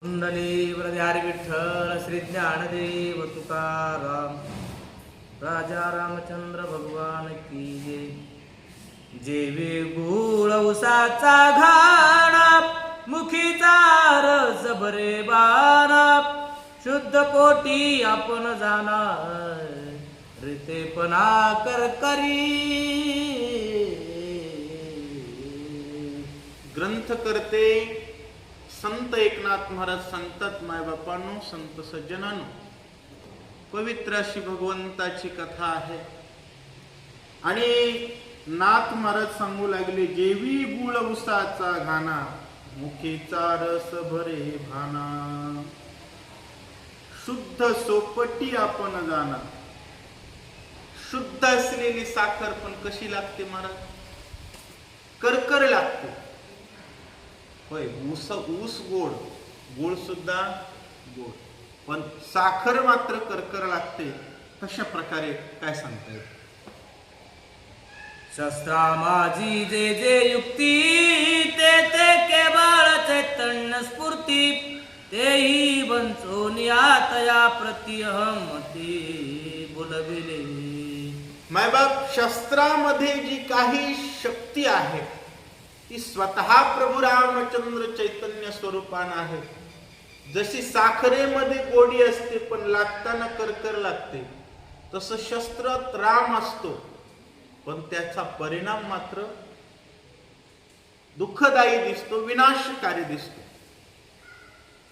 कुंडली हरी विठ्ठल श्री ज्ञानदेव तुकाराम राजा रामचंद्र भगवान की जय. जेवी गुळ उसाचा घाणा मुखीचा रस भरे बाणा शुद्ध पोटी आपण जाणार रीतेपणा कर करी. ग्रंथ करते संत एकनाथ महाराज सांगतात, मायबापांनो, संत सज्जनांनो, पवित्र अशी भगवंताची कथा आहे. आणि नाथ महाराज सांगू लागले, जेवी गुळ उसाचा घाना मुखीचा रस भरे भाना शुद्ध सोपटी आपण जाना. शुद्ध असलेली साखर पण कशी लागते महाराज? करकर लागते. होय, ऊस गोड, गोड सुद्धा गोड, पण साखर मात्र करकर लागते. कशा प्रकारे काय सांगता येईल? शस्त्रा माझी जे जे युक्ती ते ते केवळ चैतन्य स्फूर्ती तेही वंचून यातया प्रतिहमती बोलविले. मायबाप, शस्त्रामध्ये जी काही शक्ती आहे ती स्वतः प्रभू रामचंद्र चैतन्य स्वरूपान आहे. जशी साखरेमध्ये गोडी असते पण लागताना करकर लागते, तसं शस्त्रात राम असतो पण त्याचा परिणाम मात्र दुःखदायी दिसतो, विनाशकारी दिसतो.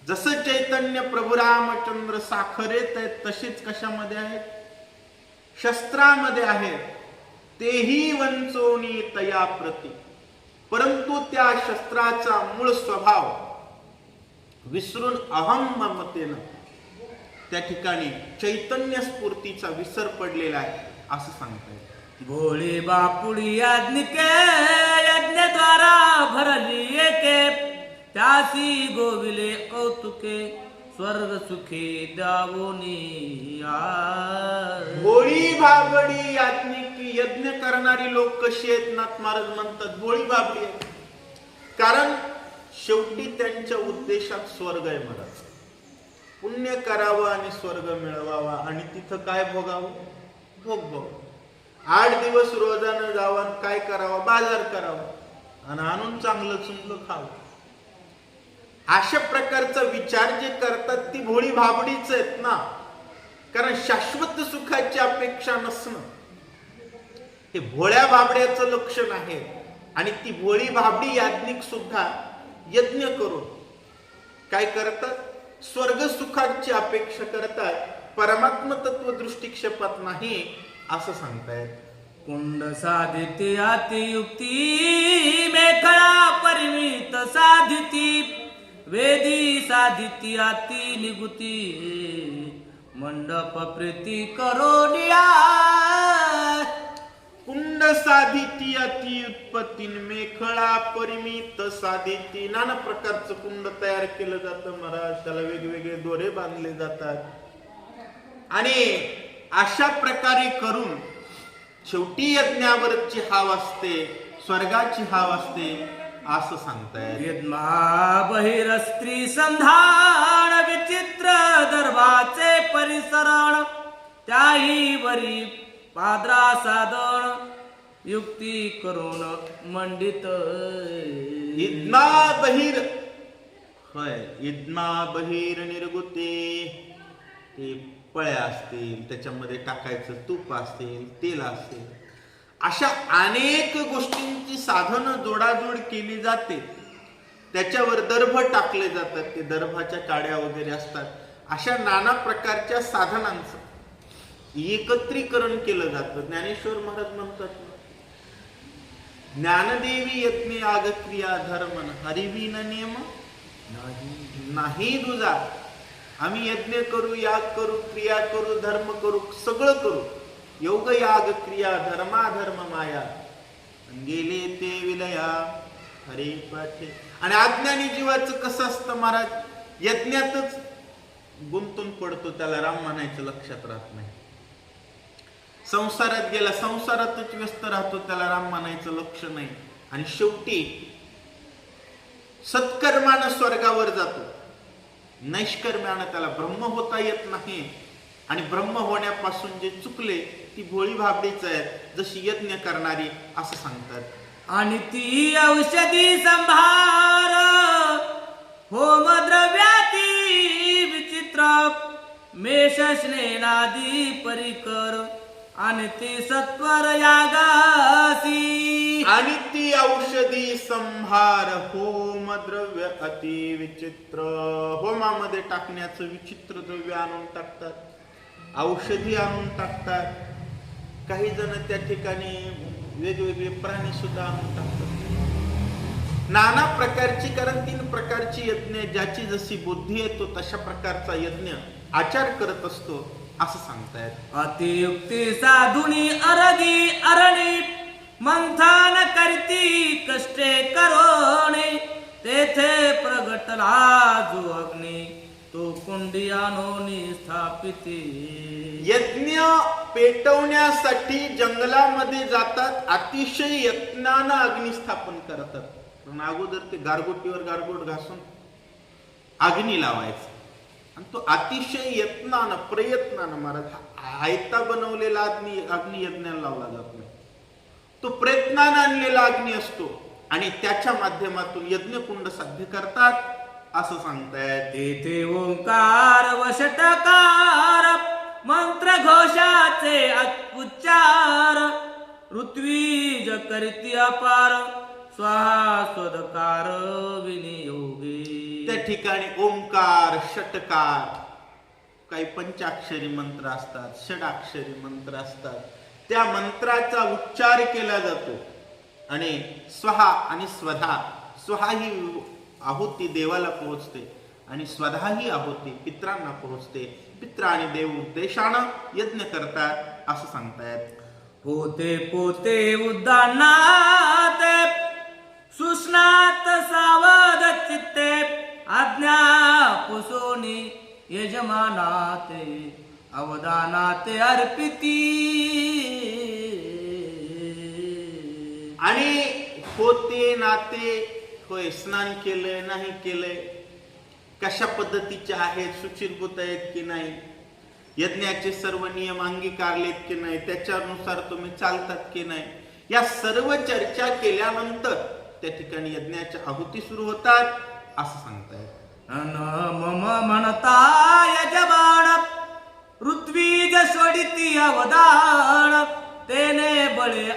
जसं चैतन्य प्रभू रामचंद्र साखरेत आहेत तशीच कशामध्ये आहेत? शस्त्रामध्ये आहेत. तेही वंचोनी तया प्रती, परंतु त्या शस्त्राचा मूळ स्वभाव विसरून अहम ममतेनं त्या ठिकाणी चैतन्य स्फूर्तीचा विसर पडलेला आहे असं सांगता येईल. भोळी बापुडी याज्ञिके यज्ञद्वारा भरली एके त्यासी गोविले कौतुके स्वर्ग सुखी द्यावोनी. भोळी भाबडी याज्ञिकी, यज्ञ करणारी लोक कशी आहेत? नाथ महाराज म्हणतात भोळी भाबडी आहेत. कारण शेवटी त्यांच्या उद्देशात स्वर्ग आहे महाराज. पुण्य करावं आणि स्वर्ग मिळवावा आणि तिथं काय भोगावं? भोग. 8 दिवस रोजानं जावं, काय करावं? बाजार करावा आणि आणून चांगलं चुंगलं खावं. अशा प्रकारचा विचार जे करतात ती भोळी भाबडीच आहेत ना. कारण शाश्वत सुखाची अपेक्षा नसणं हे भोळ्या भाबड्याचं लक्षण आहे. आणि ती भोळी भाबडी याज्ञिक सुद्धा यज्ञ करून काय करतात? स्वर्ग सुखाची अपेक्षा करतात, परमात्म तत्व दृष्टिक्षेपात नाही असं सांगतायत. कुंड साधिती अतियुक्ती मेखळा परिमित साधिती वेदी साधिती अति निगुती मंडप प्रीती करोनिया. कुंड साधिती अति उत्पत्ती मेखळा परिमित साधिती. नाना प्रकारचं कुंड तयार केलं जातं महाराज. त्याला वेगवेगळे दोरे बांधले जातात आणि अशा प्रकारे करून शेवटी यज्ञावरची हाव असते, स्वर्गाची हाव असते असं सांगतायत. यज्ञा बहिर स्त्री संधान विचित्र दर्भाचे परिसरण त्याही वरी पाद्रा साधन युक्ती करून मंडित. इद्मा बहिर, होय, इद्मा बहिर निर्गुते. ते पळ्या असतील, त्याच्यामध्ये टाकायचं तूप असेल, तेल असेल, अशा अनेक गोष्टींची साधनं जोडाजोड केली जाते. त्याच्यावर दर्भ टाकले जातात, ते दर्भाच्या काड्या वगैरे असतात. अशा नाना प्रकारच्या साधनांचं एकत्रीकरण केलं जातं. ज्ञानेश्वर महाराज म्हणतात, ज्ञानदेवी यज्ञ आगक्रिया धर्मन हरिवीन नियम नाही दुजा. आम्ही यज्ञ करू, याग करू, क्रिया करू, धर्म करू, सगळं करू, योग याग क्रिया धर्माधर्म माया गेले ते विलया हरे पाठे. आणि अज्ञानी जीवाचं कसं असतं महाराज? यज्ञातच गुंतून पडतो, त्याला राम म्हणायचं लक्षात राहत नाही. संसारात गेला, संसारातच व्यस्त राहतो, त्याला राम म्हणायचं लक्ष नाही. आणि शेवटी सत्कर्मानं स्वर्गावर जातो. नैष्कर्म्यानं त्याला ब्रह्म होता येत नाही. आणि ब्रह्म होण्यापासून जे चुकले ती भोळी भाबडीच आहेत, जशी यज्ञ करणारी असं सांगतात. आणि ती औषधी संभार होम द्रव्याती विचित्र मेष स्नेनादी परिकर आणि ती सत्वर यागासी. आणि ती औषधी संभार होम द्रव्य अति विचित्र, होमामध्ये टाकण्याचं विचित्र द्रव्य आणून टाकतात, औषधी आणून टाकतात. काही जण त्या ठिकाणी वेगवेगळे प्राणी सुद्धा आणून टाकतात, नाना प्रकारची. कारण 3 प्रकारची यज्ञ, ज्याची जशी बुद्धी येतो तशा प्रकारचा यज्ञ आचार करत असतो असं सांगतायत. अतियुक्ती साधुनी अरगी अरणी मंथन करती कष्टे करोणे तेथे प्रगटला जो अग्नी तो कुंडी आणून स्थापिती. यज्ञ पेटवण्यासाठी जंगलामध्ये जातात, अतिशय यत्नानं अग्नी स्थापन करतात. पण अगोदर ते गारगोटीवर गारगोट घासून अग्नी लावायचं, आणि तो अतिशय यत्नानं प्रयत्नानं महाराज आयता बनवलेला अग्नी यज्ञाला लावला जात नाही, तो प्रयत्नानं आणलेला अग्नी असतो. आणि त्याच्या माध्यमातून यज्ञकुंड साध्य करतात असं सांगतायत. तेथे ओंकार वषटकार मंत्र घोषाचे उच्चार ऋत्वीज करती अपार स्वाहा स्वदकार विनियोगी. त्या ठिकाणी ओंकार, षटकार, काही पंचाक्षरी मंत्र असतात, षडाक्षरी मंत्र असतात. त्या मंत्राचा उच्चार केला जातो. आणि स्वहा आणि स्वधा, स्वहा ही आहुती देवाला पोहोचते आणि स्वधा ही आहुती पित्रांना पोहोचते. पित्र आणि देव उद्देशानं यज्ञ करतात असं सांगतायत. पोते पोते उद्दानात सुस्नात सावध चित्ते आज्ञा पुसोनी यजमानाते अवदानाते अर्पिती. आणि होते नाते, होय स्नान केलंय नाही केलंय, कशा पद्धतीचे आहेत, सुचिरभूत आहेत की नाही, यज्ञाचे सर्व नियम अंगीकारलेत की नाही, त्याच्यानुसार तुम्ही चालतात की नाही, या सर्व चर्चा केल्यानंतर त्या ठिकाणी यज्ञाच्या आहुती सुरू होतात असं सांगतायत. मम म्हणता यजमान ऋत्वीज सोडिती अवदान तेने बळे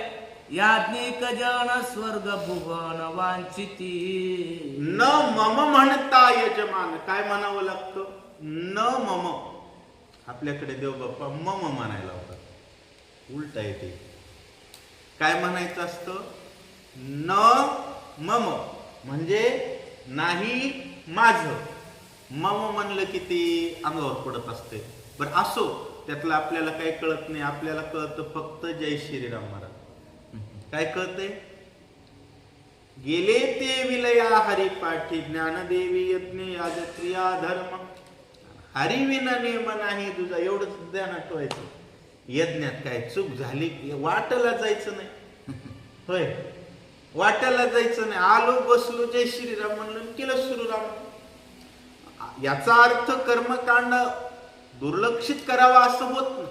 याज्ञिक जन स्वर्ग भुवन वांछिती. न मम म्हणता यजमान, काय म्हणावं लागतं? न मम. आपल्याकडे देव बाप्पा मम म्हणायला होता, उलट आहे ते. काय म्हणायचं असतं? न मम म्हणजे नाही माझं. मम म्हणलं की ते अंगावर पडत असते. बरं असो, त्यातलं आपल्याला काही कळत नाही. आपल्याला कळतं फक्त जय श्रीराम महाराज. काय कळते? गेले ते विलया हरिपाठी ज्ञानदेवी यज्ञ याज क्रिया धर्म हरिविन नेम नाही तुझा. एवढंच ध्यानात ठेवायचं. यज्ञात काय चूक झाली वाटायला जायचं नाही. होय, वाटायला जायचं नाही. आलो बसलो जय श्रीराम म्हणलं केलं सुरू राम. याचा अर्थ कर्मकांड दुर्लक्षित करावा असं होत नाही.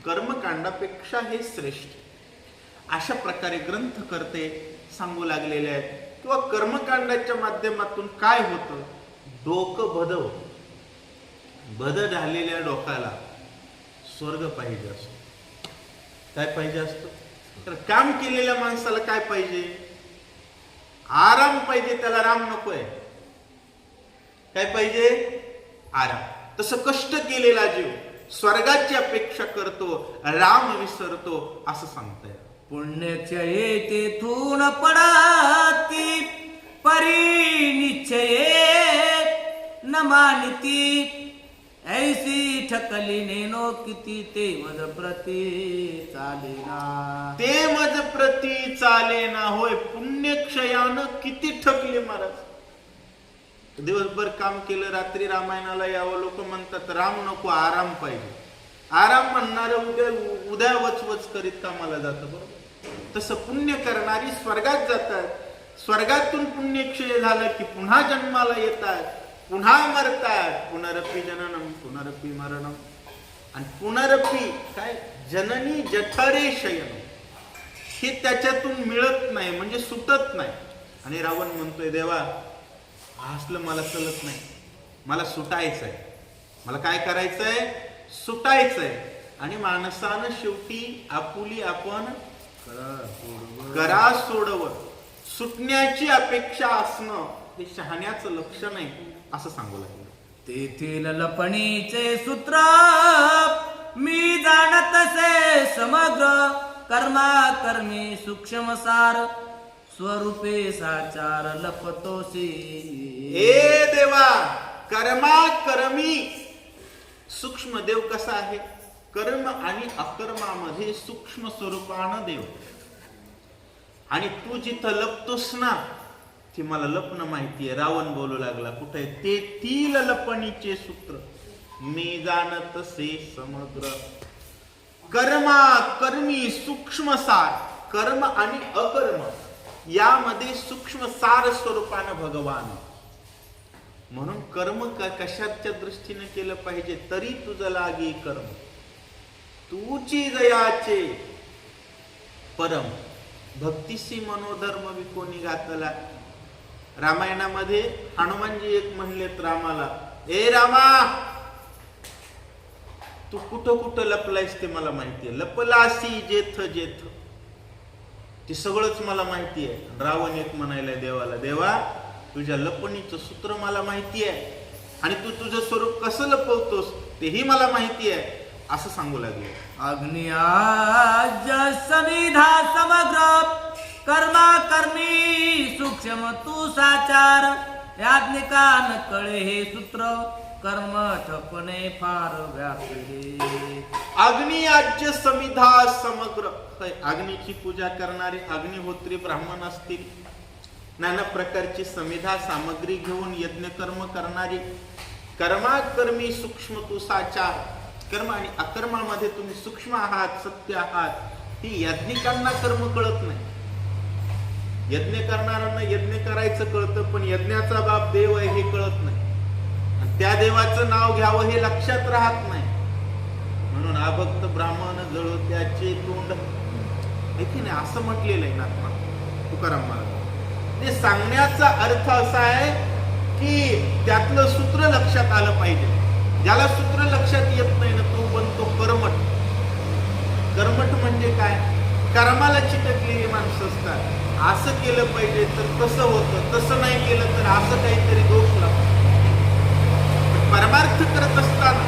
कर्मकांडापेक्षा हे श्रेष्ठ. अशा प्रकारे ग्रंथकर्ते सांगू लागलेले आहेत. किंवा कर्मकांडाच्या माध्यमातून काय होतं? डोकं भद झालेल्या डोक्याला स्वर्ग पाहिजे असतो. काय पाहिजे असतो? तर काम केलेल्या माणसाला काय पाहिजे? आराम पाहिजे. त्याला राम नकोय. काय पाहिजे? आराम. तसं कष्ट केलेला जीव स्वर्गाची अपेक्षा करतो, राम विसरतो असं सांगताय. पुण्यक्षये तेथून पडती परिनिश्चये न मानिती ऐसी ठकली नेनो किती ते मज प्रती चालेना. ते मज प्रती चालेना. होय, पुण्यक्षयानं किती ठकले महाराज. दिवसभर काम केलं, रात्री रामायणाला यावं. लोक म्हणतात राम नको, आराम पाहिजे. आराम म्हणणार उद्या वचवच करीत कामाला जातं. बरोबर. तसं पुण्य करणारी स्वर्गात जातात. स्वर्गातून पुण्यक्षय झालं की पुन्हा जन्माला येतात. पुन्हा मरतात. पुनरपी जननम पुनरपी मरणम. आणि पुनरपी काय, जननी जठरे शयनम, हे त्याच्यातून मिळत नाही, म्हणजे सुटत नाही. आणि रावण म्हणतोय, देवा असलं मला चलत नाही, मला सुटायचंय. मला काय करायचंय, सुटायचंय. आणि माणसानं शेवटी आपुली आपण करा सोडव. सुटण्याची अपेक्षा असणं हे शहाण्याचं लक्षण आहे, असं सांगू लागलं. तेथील लपणीचे सूत्र मी जाणतसे समग्र, कर्मा कर्मी सूक्ष्म सार, स्वरूपे साचार लपतोसी. ए देवा, कर्मा कर्मी सूक्ष्म देव कसा आहे, कर्म आणि अकर्मामध्ये सूक्ष्म स्वरूपानं देव. आणि तू जिथं लपतोस ना, ती मला लपणं माहितीये. रावण बोलू लागला, कुठे, तेथील लपणीचे सूत्र मी जाणतसे समग्र. कर्मा कर्मी सूक्ष्म सार, कर्म आणि अकर्म यामध्ये सूक्ष्म सार स्वरूपानं भगवान. म्हणून कर्म कशाच्या दृष्टीने केलं पाहिजे, तरी तुझं लागे कर्म तूची जयाचे परम. भक्तिसी मनोधर्म विकोणी घातला. रामायणामध्ये हनुमानजी एक म्हणलेत रामाला, ए रामा, तू कुठं कुठं लपलायस ते मला माहितीये. लपलासी जेथ जेथ, ते सगळंच मला माहितीये. रावण एक म्हणायला देवाला, देवा तुझ्या लपणीचं सूत्र मला माहिती आहे, आणि तू तुझं स्वरूप कसं लपवतोस तेही मला माहिती आहे, असं सांगू लागले. अग्नियाज समिधा समग्र, कर्मा कर्मी सूक्ष्म तू साचार, याज्ञिका न कळे हे सूत्र, कर्म ठपणे फार व्यापले. अग्नी आज्य समिधा समग्र. अग्नीची पूजा करणारे अग्निहोत्री ब्राह्मण असतील, नाना प्रकारची समिधा सामग्री घेऊन यज्ञ कर्म करणारी, कर्मा कर्मी सूक्ष्म तू साचार, कर्म आणि अकर्मामध्ये तुम्ही सूक्ष्म आहात, सत्य आहात. ही यज्ञिकांना कर्म कळत नाही. यज्ञ करणाऱ्यांना यज्ञ करायचं कळतं, पण यज्ञाचा बाप देव आहे हे कळत नाही. आणि त्या देवाचं नाव घ्यावं हे लक्षात राहत नाही. म्हणून अभक्त ब्राह्मण जळो त्याचे तोंड, ऐकी नाही असं म्हटलेलं आहे ना तुकाराम महाराज. ते सांगण्याचा अर्थ असा आहे की त्यातलं सूत्र लक्षात आलं पाहिजे. ज्याला सूत्र लक्षात येत नाही ना, तो बनतो कर्मठ. कर्मठ म्हणजे काय, कर्माला चिटकलेली माणसं असतात. असं केलं पाहिजे तर तसं होतं, तसं नाही केलं तर असं काहीतरी दोष लागतो. परमार्थ करत असताना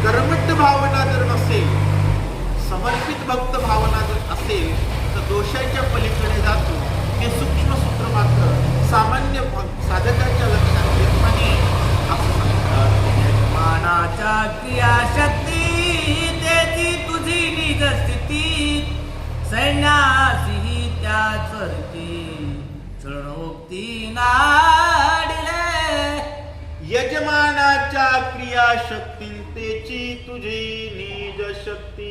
कर्मठ भावना जर नसेल, समर्पित भक्त भावना जर असेल, तर दोषाच्या पलीकडे जातो. हे सूक्ष्म सूत्र मात्र सामान्य साधकाच्या लक्षात येत नाही, असं सांगतात. यजमानाच्या क्रियाशक्ती तेची तुझी निज स्थिती, सैन्यासीही त्याच रीती, चरणोक्ती नाडिले. यजमानाच्या क्रियाशक्तींतेची तुझी निज शक्ती.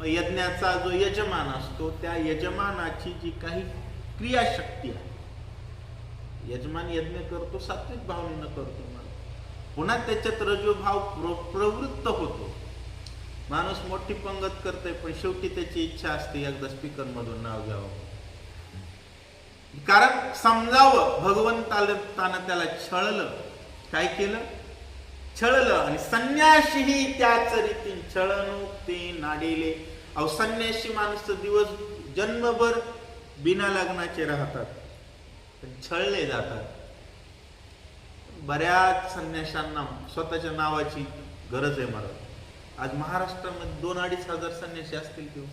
यज्ञाचा जो यजमान असतो, त्या यजमानाची जी काही क्रियाशक्ती आहे, यजमान यज्ञ करतो सात्विक भावनेनं करतो, पुन्हा त्याच्यात रजोभाव प्रवृत्त होतो. माणूस मोठी पंगत करतोय, पण शेवटी त्याची इच्छा असते एकदा स्पीकर मधून नाव घ्यावं, कारण समजावं भगवंतानं त्याला छळलं. काय केलं, छळलं. आणि संन्याशीही त्याच रीतीने छळणुक्ती नाडिले. अहो संन्यासी माणसं दिवस जन्मभर बिना लग्नाचे राहतात, पण छळले जातात. बऱ्याच संन्याशांना स्वतःच्या नावाची गरज आहे मला. आज महाराष्ट्रामध्ये 2-2.5 हजार संन्यासी असतील किंवा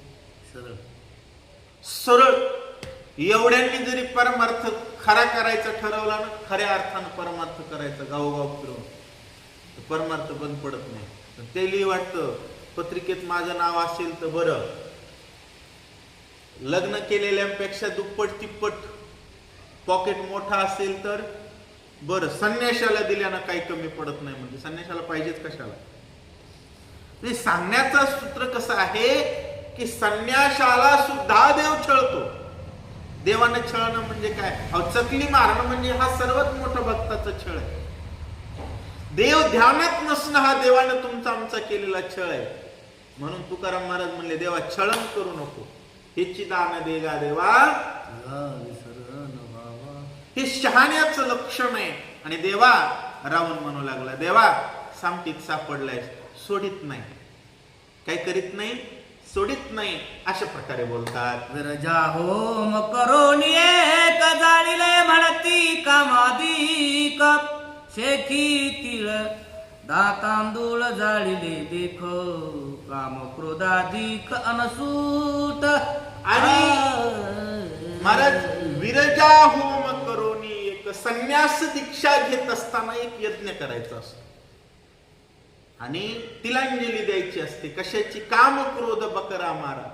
सरळ सरळ एवढ्यांनी जरी परमार्थ खरा करायचा ठरवला ना, खऱ्या अर्थानं परमार्थ करायचा गावोगाव फिरून, परमार्थ बंद पडत नाही. तेली वाटतं पत्रिकेत माझं नाव असेल तर बरं, लग्न केलेल्यांपेक्षा दुप्पट तिप्पट पॉकेट मोठा असेल तर बरं, संन्याशाला दिल्यानं काही कमी पडत नाही. म्हणजे संन्याशाला पाहिजेच कशाला. सांगण्याचं सूत्र कसं आहे की संन्याशाला सुद्धा देव छळतो. देवानं छळणं म्हणजे काय, चकली मारणं म्हणजे हा सर्वात मोठा भक्ताचा छळ आहे. देव ध्यानात नसणं हा देवानं तुमचा आमचा केलेला छळ आहे. म्हणून तुकाराम महाराज म्हणले, देवा छळण करू नको, हेची दान देगा देवा विसरण व्हावा. हे शहाण्याचं लक्षण आहे. आणि देवा रावण म्हणू लागला, देवा सामटीत सापडलाय, सोडित नाही, काय करीत नाही, सोडित नाही, अशा प्रकारे बोलतात. विरजा होम करून एक जाळीले म्हणती कामाधिक, शेखी तिळ दातांदूळ जाळीले देख, काम क्रोधाधिक अनसूट. आणि महाराज विरजा होम करून एक संन्यास दीक्षा घेत असताना एक यज्ञ करायचा असतो आणि तिलांजली द्यायची असते. कशाची? काम क्रोध बकरा मारा.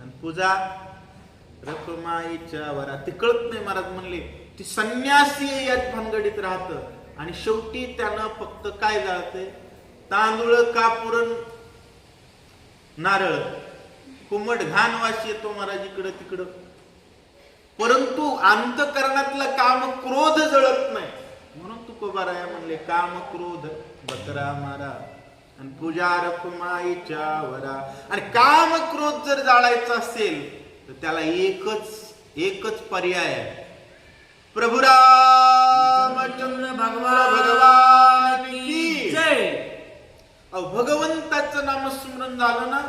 आणि पूजा रखमाईच्या वरा, ती कळत नाही. महाराज म्हणले ती संन्यासी यात भानगडीत राहत आणि शेवटी त्यानं फक्त काय जाळते? तांदूळ, कापुरण, नारळ, कुमट, घाण वास येतो महाराज इकडं तिकडं, परंतु अंतकरणातला काम क्रोध जळत नाही. म्हणून तुकोबाराया म्हणले काम क्रोध बकरा मारा आणि पूजा रखमाईच्या वरा. आणि काम क्रोध जर जाळायचा असेल तर त्याला एकच पर्याय आहे, प्रभु रामचंद्र भगवान की जय. भगवंताचं नामस्मरण झालं ना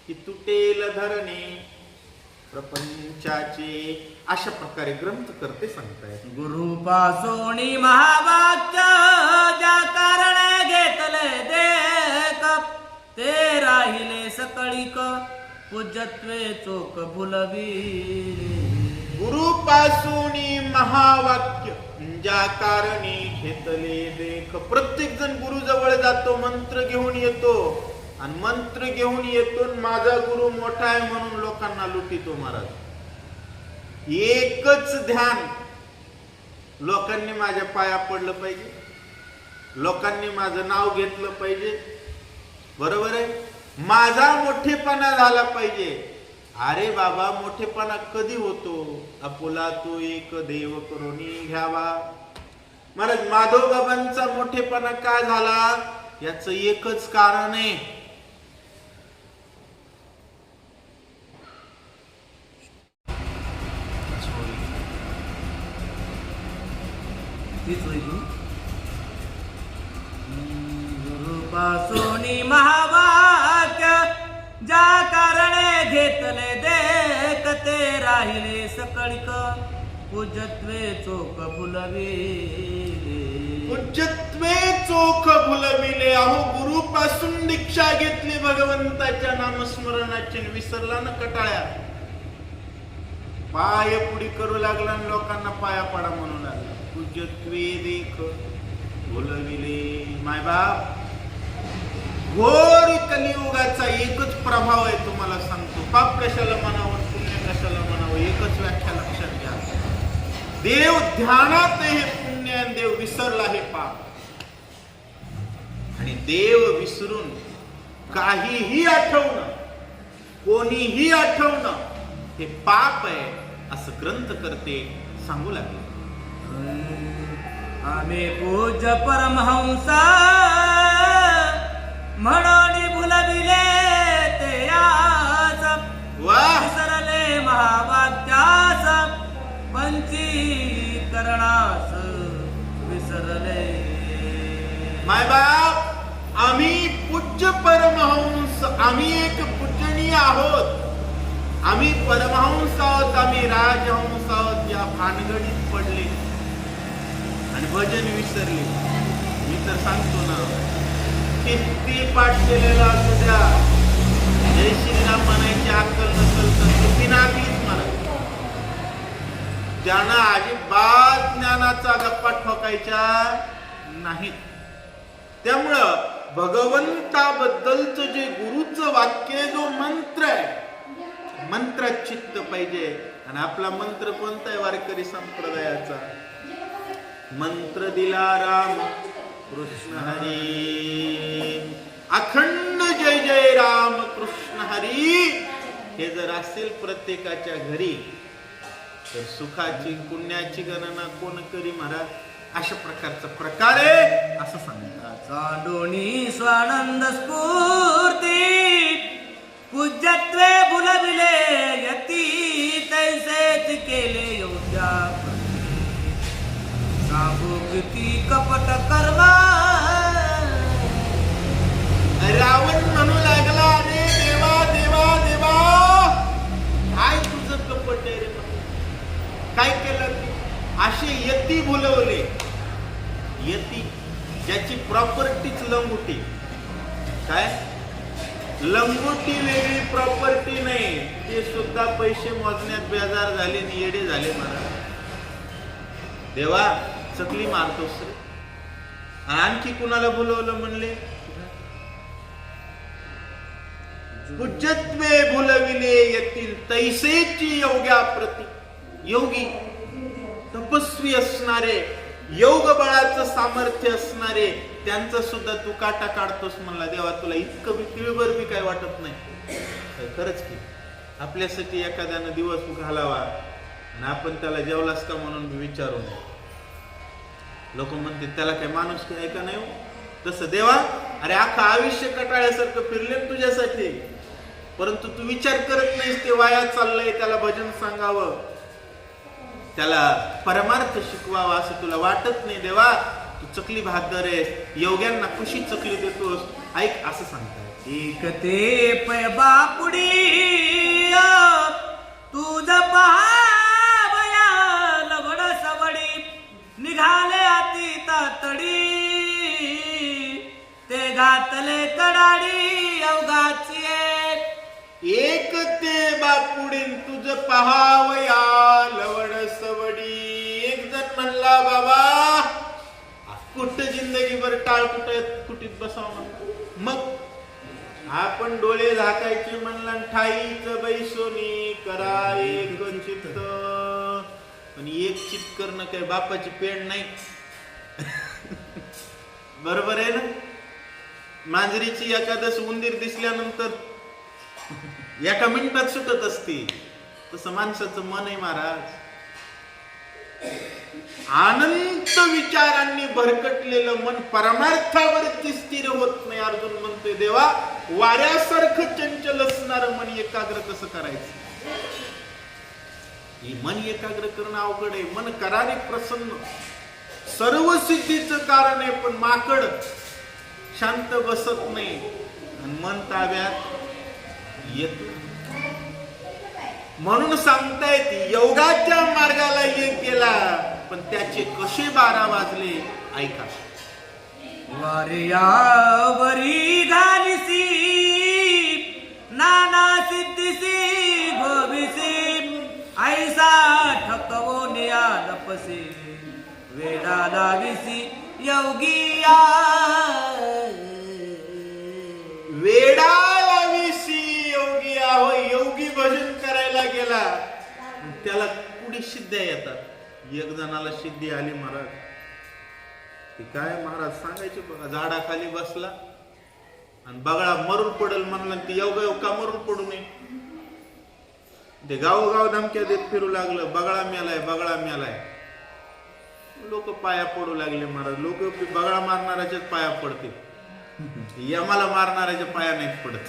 की तुटेल धरणे प्रपंचाचे. अशा प्रकारे ग्रंथकर्ते सांगतायत. गुरुपासोनी महावाक्य ज्या कारण घेतले देख, ते राहिले सकळीक पूजत्वे चोख भुलवी. गुरुपासून महावाक्य ज्या कारणी घेतले देख. प्रत्येक जण गुरु जवळ जातो, मंत्र घेऊन येतो आणि मंत्र घेऊन येतो, माझा गुरु मोठा आहे म्हणून लोकांना लुटितो. महाराज एकच ध्यान, लोकांनी माझ्या पाया पडलं पाहिजे, लोकांनी माझं नाव घेतलं पाहिजे, बरोबर आहे, माझा मोठेपणा झाला पाहिजे. अरे बाबा, मोठेपणा कधी होतो? आपुला तो एक देव करुणी घ्यावा. महाराज माधव बाबांचा मोठेपणा का झाला? याच एकच कारण आहे, गुरुपासोनी महावाक्य ज्या कारणे घेतले देख, ते राहिले सकळीक पूजत्वे चोख भुलवी. पूज्यत्वे चोख भुलविले. अहो, गुरुपासून दीक्षा घेतली भगवंताच्या नामस्मरणाची, विसरला ना कटाळ्या, पाय पुढी करू लागला आणि लोकांना पाया पडा म्हणू लागला. पूज्यत्वे देख भुलविले. माय बाप, घोर कलियुगाचा एकच प्रभाव आहे, तुम्हाला सांगतो. पाप कशाला म्हणावं, पुण्य कशाला म्हणावं, एकच व्याख्या लक्षात घ्या. देव ध्यानात हे पुण्य आणि देव विसरला हे पाप. आणि देव विसरून काहीही आठवणं, कोणीही आठवणं हे पाप आहे, असं ग्रंथ करते सांगू लागले. आम्ही पूज्य परमहंस म्हणून भुलविले ते आज, विसरले महावाक्यास पंचीकरणास विसरले. माय बाप, आम्ही पूज्य परमहंस, आम्ही एक पूजनीय आहोत, आम्ही परमहंस आहोत, आम्ही राजहंस आहोत, या भानगडीत पडले आणि भजन विसरले. मी तर सांगतो ना, किती पाठ केलेला असू द्या, जय श्रीराम म्हणायची अक्कल नसेल तर किती नागलीच म्हणा, त्यांना अजिबात ज्ञानाचा गप्पा ठोकायच्या नाहीत. त्यामुळं भगवंताबद्दलचं जे गुरुचं वाक्य, जो मंत्र आहे, मंत्रात चित्त पाहिजे. आणि आपला मंत्र कोणता आहे वारकरी संप्रदायाचा? मंत्र दिला राम कृष्ण हरी, अखंड जय जय राम कृष्ण हरी. हे जर असेल प्रत्येकाच्या घरी तर सुखाची पुण्याची गणना कोण करी महाराज? अशा प्रकारचा प्रकार आहे असं सांगतात. सांडोणी स्वानंद स्फूर्ती पूज्यत्वे भुलविले यती तैसेच केले योग्या सांगू किती कपट कर्म रावण म्हणू लागला, अरे देवा देवा देवा, काय तुझं कपट आहे रे? काय केलं तू? असे यती बोलवले, यती ज्याची प्रॉपर्टीच लंगोटी. काय लंगोटी वेगळी, प्रॉपर्टी नाही, ते सुद्धा पैसे मोजण्यात बेजार झाले आणि येडे झाले. महाराज देवा चकली मारतोस रे. आणखी कुणाला बोलवलं म्हणले? पूज्यत्वे भुलविले येतील तैसेची योग्या प्रती. योगी तपस्वी असणारे, योग बळाचं सामर्थ्य असणारे, त्यांचं सुद्धा तू काटा काढतोस म्हणला. देवा तुला इतकं तिळभर बी काय वाटत नाही? खरंच की आपल्यासाठी एखाद्यानं दिवस घालावा आणि आपण त्याला जेवलास का म्हणून विचारू नये. लोक म्हणते त्याला काय माणूस की आहे का नाही? तसं देवा, अरे अख्खा आयुष्य कटाळ्यासारखं फिरले तुझ्यासाठी, परंतु तू विचार करत नाहीस ते वाया चाललंय. त्याला भजन सांगावं, त्याला परमार्थ शिकवावा असं तुला वाटत नाही. देवा तू चकली भाकर आहेस, योग्यांना कशी चकली देतोस? ऐक असं सांगताय. एक ते पै बापुडी तुझ पहावया लवड सवडी निघाले अति तातडी ते घातले कडाडी अवघाची. एक ते बापुडीन तुझ पहावया लवड सवडी. एक जण म्हणला, बाबा कुठं जिंदगीभर टाळ कुटीत बसावं. मग आपण डोळे झाकायचे म्हणला, ठाईच बैसोनी करा एक चित्त. पण एक चित्त करणं काय बापाची पेंड नाही. बरोबर आहे ना? मांजरीची एखादस उंदीर दिसल्यानंतर एका मिनिटात सुटत असते, तसं माणसाचं मन आहे महाराज. अनंत विचारांनी भरकटलेलं मन परमार्थावरती स्थिर होत नाही. अर्जुन म्हणतोय, देवा वाऱ्यासारखं चंचल असणारं मन एकाग्र कसं करायचं? हे मन एकाग्र करणं अवघड आहे. मन करारे प्रसन्न सर्व सिद्धीचं कारण आहे, पण माकड शांत बसत नाही आणि मन ताब्यात येत. म्हणून सांगतायत योगाच्या मार्गाला एक केला, पण त्याचे कसे 12 वाजले ऐका. वार्यावरी घालिसी नाना सिद्धिसी गोविसी ऐसा ठकवो नियादपसी वेडा लाविसी योगिया. वेडा लाविसी योगिया. होय, योगी भजन करायला गेला, त्याला कुठे सिद्ध्या येतात. एक जणाला सिद्धी आली महाराज. ती काय महाराज सांगायचे बघा, झाडाखाली बसला आणि बगळा मरून पडेल म्हणला, ती योगा का मरून पडू नये. ते गावोगाव धमक्या देत फिरू लागलं, बगळा मेलाय बगळा मेलाय. लोक पाया पडू लागले महाराज. लोक बगळा मारणाऱ्याच्याच पाया पडते, यमाला मारणाऱ्याच्या पाया नाहीत पडत.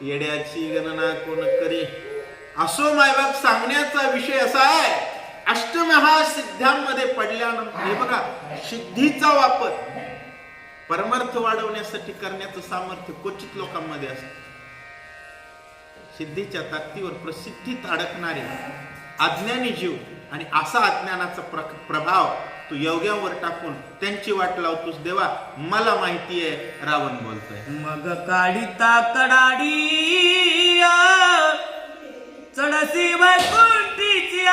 येड्याची गणना कोण करी. असो मायबाप, सांगण्याचा विषय असा आहे, अष्टमहासिद्ध्यांमध्ये पडल्यानंतर हे बघा, सिद्धीचा वापर परमार्थ वाढवण्यासाठी करण्याचं सामर्थ्य क्वचित लोकांमध्ये असतं. सिद्धीच्या ताकदीवर प्रसिद्धीत अडकणारे अज्ञानी जीव आणि असा अज्ञानाचा प्रभाव तू योग्यावर टाकून त्यांची वाट लावतोस. देवा मला माहिती आहे रावण बोलतोय. मग काढिता कडाडी चढसी वैकुंठीची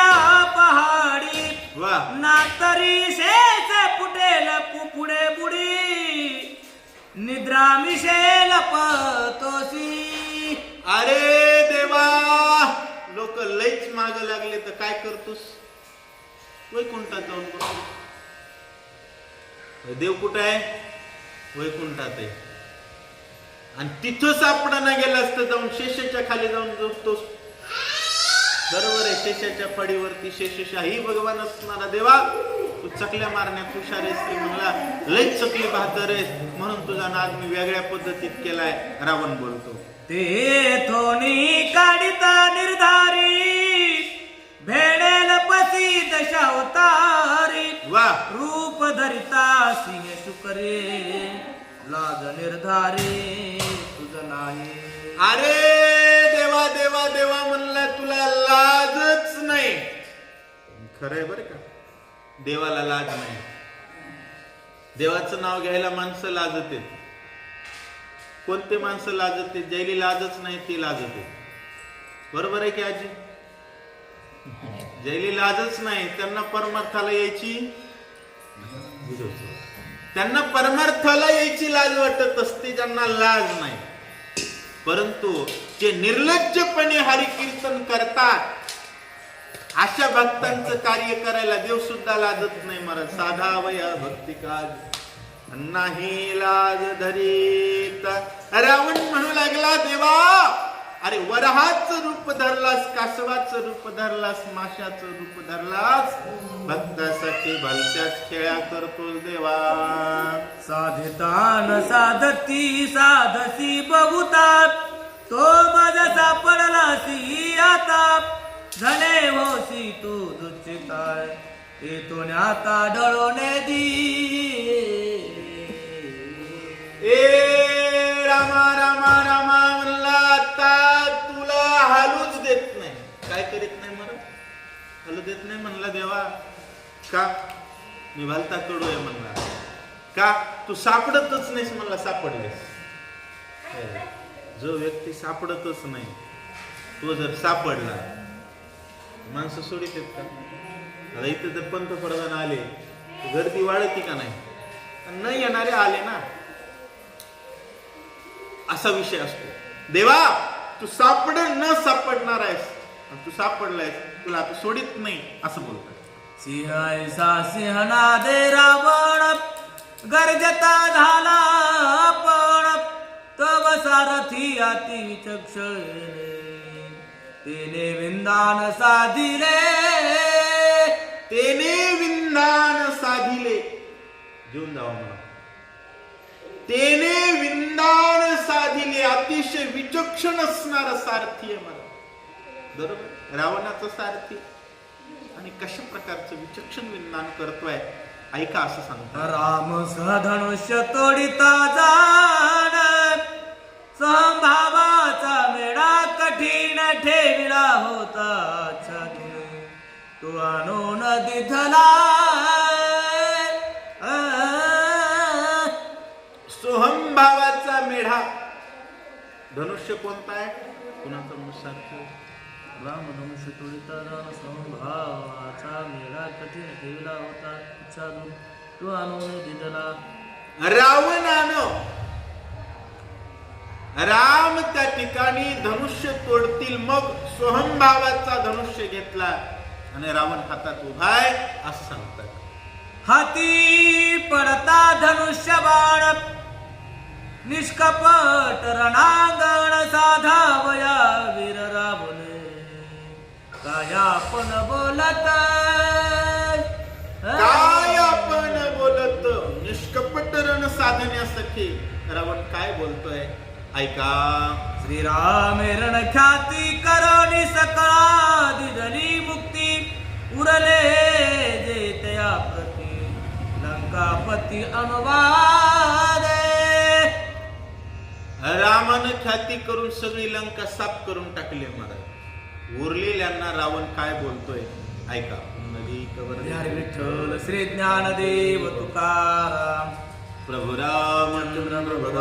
पहाडी वा, ना तरी शेष फुटेल पुढे बुडी निद्रा मिशेल पतोसी. अरे देवा, लोक लईच माग लागले तर काय करतोस? वैकुंठात जाऊन बसतो. देव कुठं आहे? वैकुंठात आहे. आणि तिथं सापडा ना गेला असतं, जाऊन शेषाच्या खाली जाऊन झोपतोस. बरोबर आहे, शेषाच्या फडीवरती शेषशाही भगवान असणारा देवा, तू चकल्या मारण्यात हुशार आहेस रे, म्हणला लय चकली बहादर आहेस, म्हणून तुझा नाद मी वेगळ्या पद्धतीत केलाय. रावण बोलतो, ते थोनी काढिता निर्धारी, भेडेल पसी दशावतारी, वा रूप धरिता सिंह शुकरे, लाज निर्धारी तुझ नाही. अरे देवा देवा देवा म्हणला तुला लाजच नाही. खरंय बरं का, देवाला लाज नाही. देवाचं नाव घ्यायला माणसं लाजते. कोणते माणसं लाजते? ज्याला लाजच नाही ती लाजते. बरोबर आहे की आजी? ज्याला लाजच नाही त्यांना परमार्थाला यायची, त्यांना परमार्थाला यायची लाज वाटत असते, ज्यांना लाज नाही. परंतु जे निर्लज्जपणे हरिकीर्तन करतात अशा भक्तांचं कार्य करायला देव सुद्धा लाजत नाही. महाराज साधा वया भक्ती काज नाही लाज धरीत. रावण म्हणू लागला, देवा अरे वराहाचं रूप धरलास, कासवाचं रूप धरलास, माशाचं रूप धरलास, भक्तासाठी भलत्याच खेळ्या करतोस देवा. साधितान साधती साधसी बहुतात, तो माझा सापडलासी आता, झाले होसी तू दुचिताय, येतो आता डळोने दी. ए रामा रामा रामा म्हणला, आता तुला हालूच देत नाही. काय करीत नाही म्हणून हालू देत नाही म्हणला देवा. का? मी भलता कडू आहे म्हणला. का? तू सापडतच नाहीस म्हणला. सापडलेस. जो व्यक्ती सापडतच नाही तो जर सापडला, माणसं सोडित आहेत का? आता इथे जर पंतप्रधान आले गर्दी वाढती का नाही? नाही येणारे आले ना, असा विषय असतो. देवा तू सापड न सापडणार आहेस, तू सापडलायस, तुला आता सोडित नाही असं बोलतात. सिंहायसा सिंहना दे रावण, गरजता झाला पण, तव सारथी अति विचक्षणे, तेने विंदान साधिले, तेने विंदान साधिले. घेऊन जावा मला. तेने विंदान साधिले, अतिशय विचक्षण असणारा सारथी आहे मला. बरोबर, रावणाचा सारथी. आणि कशा प्रकारचं विचक्षण विंदान करतोय ऐका असं सांगतो. राम सहधनुष्य तोडिता जाण, संभावाचा मेळा कठीण ठेविला होता छातून, तो आणून दिधला. सोहमभावाचा मेढा. धनुष्य कोणता आहे? कुणाचा मुसारखी? राम धनुष्य तोडिता जाण, संभावाचा मेळा कठीण ठेविला होता छातून, तो आणून दिधला. रावणानं, राम त्या ठिकाणी धनुष्य तोडतील, मग सोहमभावाचा धनुष्य घेतला आणि रावण हातात उभा आहे असं सांगतात. हाती पडता धनुष्य बाण, निष्कपट रणांगण साधावया वीर रावणे, काय आपण बोलत, काय आपण बोलत. निष्कपट रण साधण्यासाठी रावण काय बोलतोय ऐका. श्रीराम रण ख्याती करोनी सकळा, दिधली मुक्ती उरले जे तया प्रती, लंकापती अनुवादे. रामानं ख्याती करून सगळी लंका साफ करून टाकली महाराज. उरलेल्यांना रावण काय बोलतोय ऐका. नदी कवर हरी विठ्ठल श्री ज्ञानदेव तुकाराम, प्रभु रामचंद्र भगवान